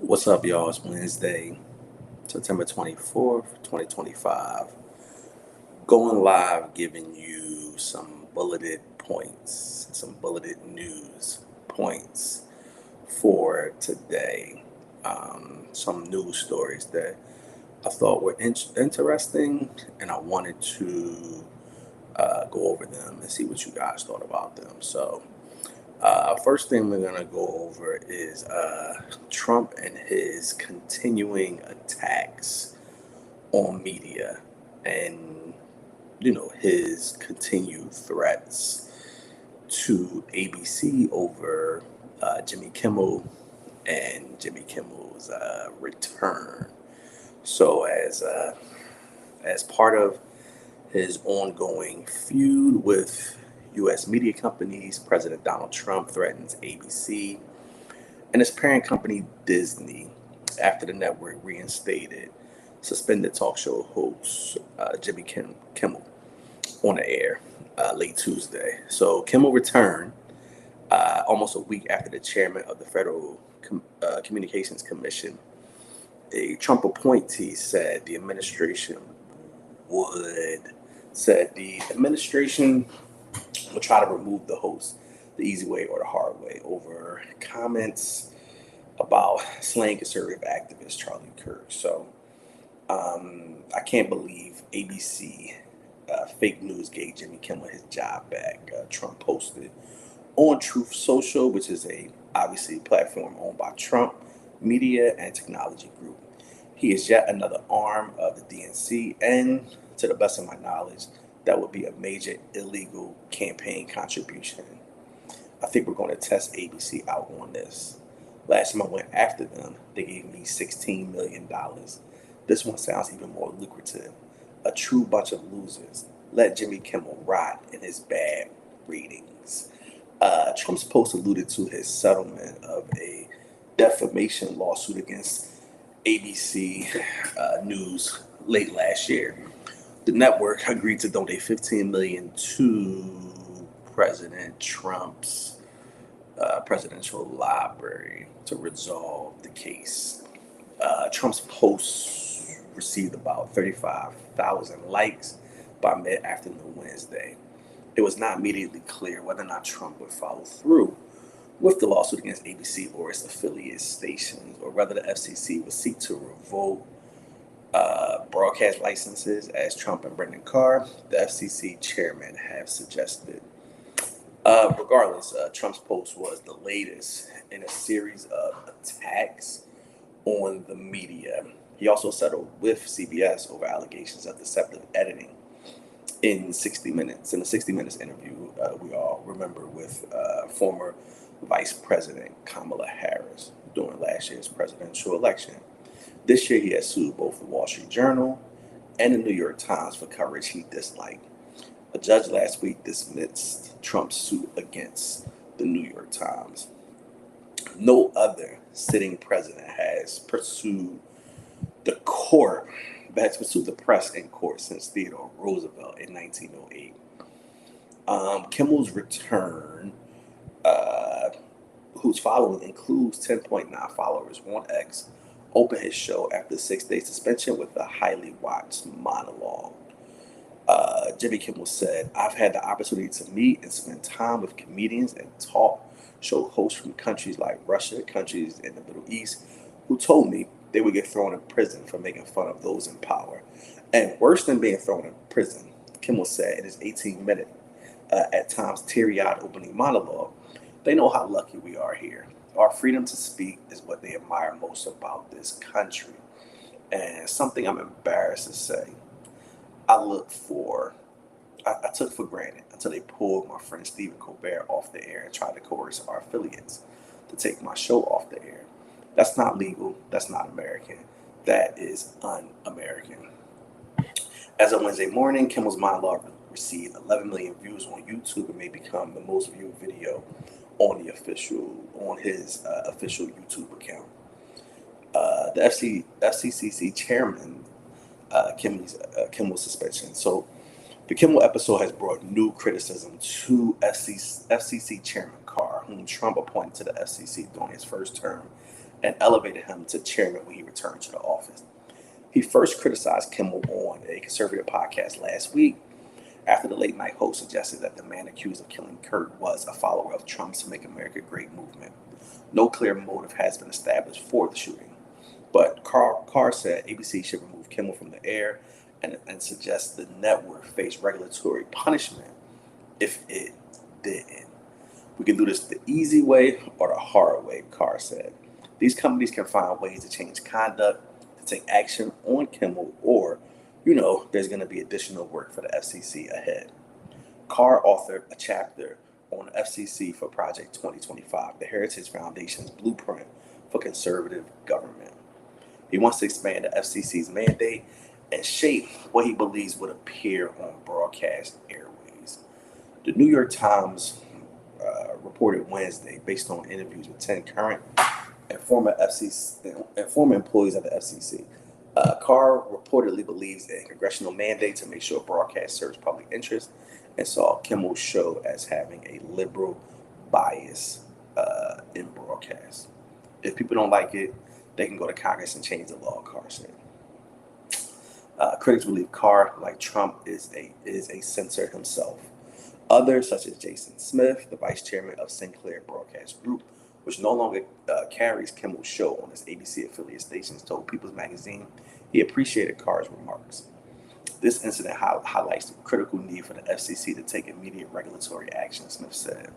What's up, y'all? It's Wednesday, September 24th, 2025. Going live, giving you some bulleted points, some bulleted news points for today. Some news stories that I thought were interesting, and I wanted to go over them and see what you guys thought about them. First thing we're going to go over is Trump and his continuing attacks on media and, his continued threats to ABC over Jimmy Kimmel and Jimmy Kimmel's return. So, as part of his ongoing feud with U.S. media companies, President Donald Trump threatens ABC and his parent company, Disney, after the network reinstated suspended talk show host Jimmy Kimmel on the air late Tuesday. So Kimmel returned almost a week after the chairman of the Federal Communications Commission, a Trump appointee, would said the administration will try to remove the host the easy way or the hard way over comments about slaying conservative activist Charlie Kirk. I can't believe ABC fake news gave Jimmy Kimmel his job back. Trump posted on Truth Social, which is a obviously platform owned by Trump Media and Technology Group. He is yet another arm of the DNC, and to the best of my knowledge, that would be a major illegal campaign contribution. I think we're going to test ABC out on this. Last time I went after them, they gave me $16 million. This one sounds even more lucrative. A true bunch of losers. Let Jimmy Kimmel rot in his bad ratings. Trump's post alluded to his settlement of a defamation lawsuit against ABC News late last year. The network agreed to donate $15 million to President Trump's presidential library to resolve the case. Trump's post received about 35,000 likes by mid-afternoon Wednesday. It was not immediately clear whether or not Trump would follow through with the lawsuit against ABC or its affiliate stations, or whether the FCC would seek to revoke broadcast licenses, as Trump and Brendan Carr, the FCC chairman, have suggested. Regardless, Trump's post was the latest in a series of attacks on the media. He also settled with CBS over allegations of deceptive editing in 60 Minutes. In the 60 Minutes interview, we all remember, with former Vice President Kamala Harris during last year's presidential election. This year, he has sued both the Wall Street Journal and the New York Times for coverage he disliked. A judge last week dismissed Trump's suit against the New York Times. No other sitting president has pursued the press in court since Theodore Roosevelt in 1908. Kimmel's return, whose following includes 10.9 followers on X, opened his show after a 6-day suspension with a highly watched monologue. Jimmy Kimmel said, "I've had the opportunity to meet and spend time with comedians and talk show hosts from countries like Russia, countries in the Middle East, who told me they would get thrown in prison for making fun of those in power. And worse than being thrown in prison," Kimmel said in his 18-minute, at times teary-eyed opening monologue, "they know how lucky we are here. Our freedom to speak is what they admire most about this country. And something I'm embarrassed to say, I took for granted until they pulled my friend Stephen Colbert off the air and tried to coerce our affiliates to take my show off the air. That's not legal. That's not American. That is un-American." As of Wednesday morning, Kimmel's monologue received 11 million views on YouTube and may become the most viewed video on his official YouTube account. The FCCC chairman, Kimmel's suspension. So the Kimmel episode has brought new criticism to FCC Chairman Carr, whom Trump appointed to the FCC during his first term and elevated him to chairman when he returned to the office. He first criticized Kimmel on a conservative podcast last week after the late night host suggested that the man accused of killing Kurt was a follower of Trump's Make America Great movement. No clear motive has been established for the shooting, but Carr said ABC should remove Kimmel from the air and suggest the network face regulatory punishment if it didn't. We can do this the easy way or the hard way, Carr said. These companies can find ways to change conduct, to take action on Kimmel, or, there's going to be additional work for the FCC ahead. Carr authored a chapter on the FCC for Project 2025, the Heritage Foundation's blueprint for conservative government. He wants to expand the FCC's mandate and shape what he believes would appear on broadcast airways. The New York Times reported Wednesday, based on interviews with 10 current and former employees of the FCC. Carr reportedly believes in congressional mandate to make sure broadcast serves public interest and saw Kimmel's show as having a liberal bias in broadcast. If people don't like it, they can go to Congress and change the law, Carr said. Critics believe Carr, like Trump, is a censor himself. Others, such as Jason Smith, the vice chairman of Sinclair Broadcast Group, which no longer carries Kimmel's show on its ABC affiliate stations, told People's Magazine he appreciated Carr's remarks. This incident highlights the critical need for the FCC to take immediate regulatory action, Smith said.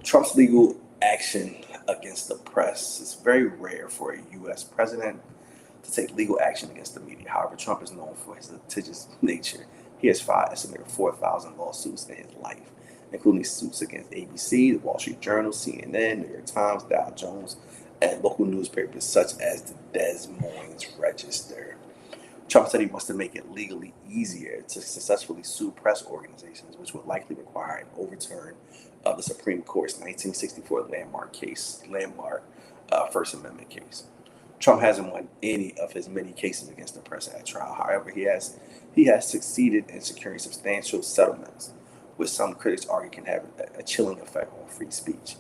Trump's legal action against the press is very rare for a U.S. president to take legal action against the media. However, Trump is known for his litigious nature. He has filed estimated 4,000 lawsuits in his life, including suits against ABC, the Wall Street Journal, CNN, New York Times, Dow Jones, and local newspapers such as the Des Moines Register. Trump said he wants to make it legally easier to successfully sue press organizations, which would likely require an overturn of the Supreme Court's 1964 landmark First Amendment case. Trump hasn't won any of his many cases against the press at trial. However, he has succeeded in securing substantial settlements, which some critics argue can have a chilling effect on free speech.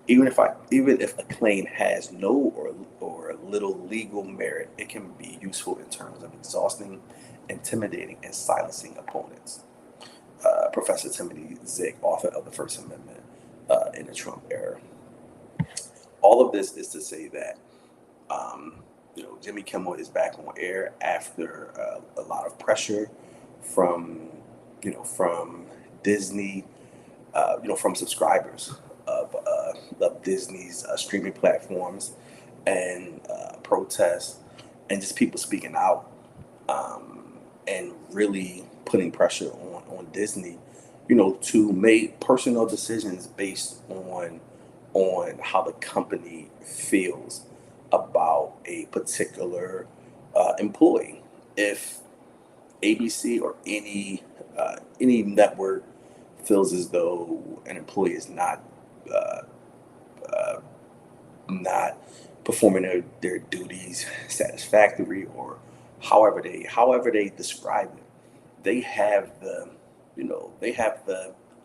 Even if a claim has no or little legal merit, it can be useful in terms of exhausting, intimidating, and silencing opponents. Professor Timothy Zwick, author of the First Amendment in the Trump era. All of this is to say that Jimmy Kimmel is back on air after a lot of pressure from Disney, from subscribers of Disney's streaming platforms and protests, and just people speaking out and really putting pressure on Disney, to make personal decisions based on how the company feels about a particular employee. If ABC or any network feels as though an employee is not performing their duties satisfactory, or however they describe it, they have the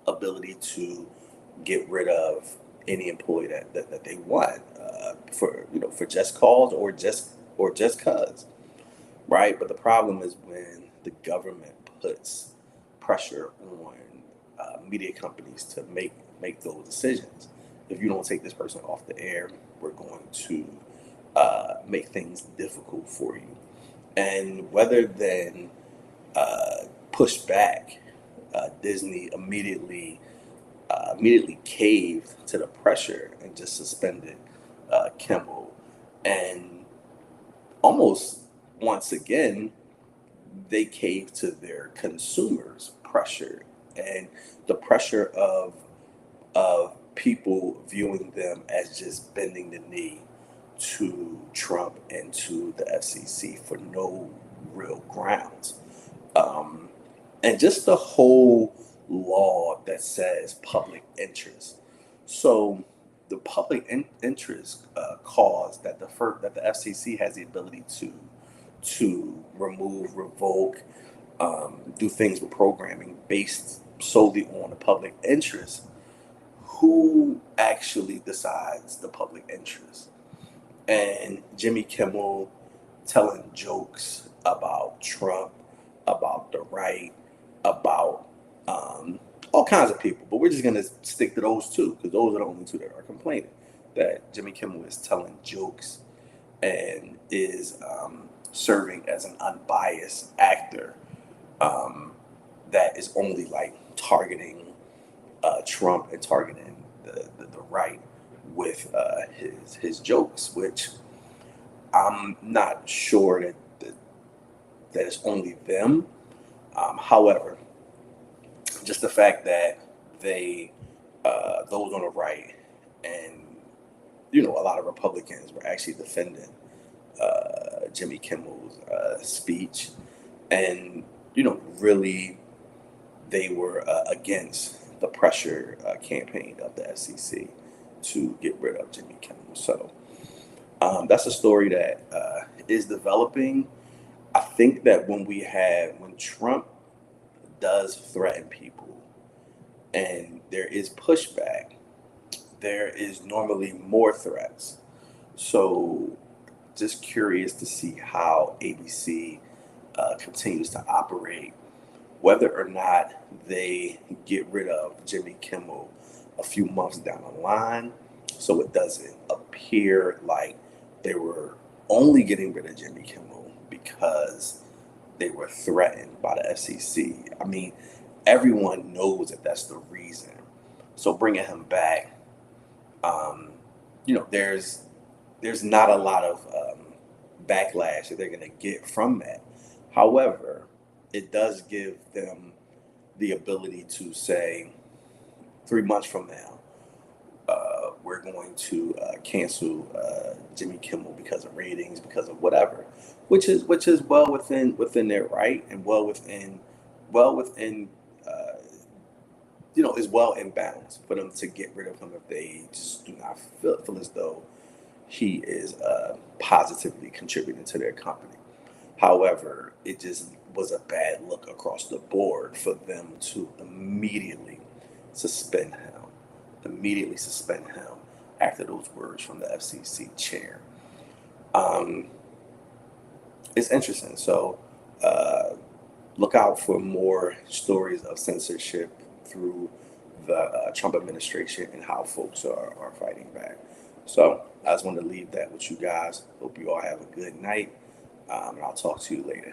ability to get rid of any employee that they want for just cause or just cause, right? But the problem is when the government puts pressure on media companies to make those decisions. If you don't take this person off the air, we're going to make things difficult for you. And rather than push back, Disney immediately caved to the pressure and just suspended Kimmel. And almost once again, they caved to their consumers' pressure and the pressure of people viewing them as just bending the knee to Trump and to the FCC for no real grounds. And just the whole law that says public interest. So the public interest cause that the FCC has the ability to remove, revoke, do things with programming based solely on the public interest. Who actually decides the public interest? and Jimmy Kimmel telling jokes about Trump, about the right, about um, all kinds of people. But we're just gonna stick to those two because those are the only two that are complaining. That Jimmy Kimmel is telling jokes and is serving as an unbiased actor um, that is only like targeting Trump and targeting the right with his jokes, which I'm not sure that it's only them. However, just the fact that they those on the right and a lot of Republicans were actually defending Jimmy Kimmel's speech, and really they were against the pressure campaign of the FCC to get rid of Jimmy Kimmel. So that's a story that is developing. I think that when Trump does threaten people and there is pushback, there is normally more threats. So just curious to see how ABC continues to operate, whether or not they get rid of Jimmy Kimmel a few months down the line, so it doesn't appear like they were only getting rid of Jimmy Kimmel because they were threatened by the FCC. I mean, everyone knows that that's the reason. So bringing him back, um, there's not a lot of backlash that they're going to get from that. However, it does give them the ability to say 3 months from now, we're going to cancel Jimmy Kimmel because of ratings, because of whatever, which is well within their right and well within is well in balance for them to get rid of him if they just do not feel as though he is positively contributing to their company. However, it just was a bad look across the board for them to suspend him, immediately suspend him after those words from the FCC chair. Um, it's interesting. So look out for more stories of censorship through the Trump administration and how folks are fighting back. So I just wanted to leave that with you guys. Hope you all have a good night, and I'll talk to you later.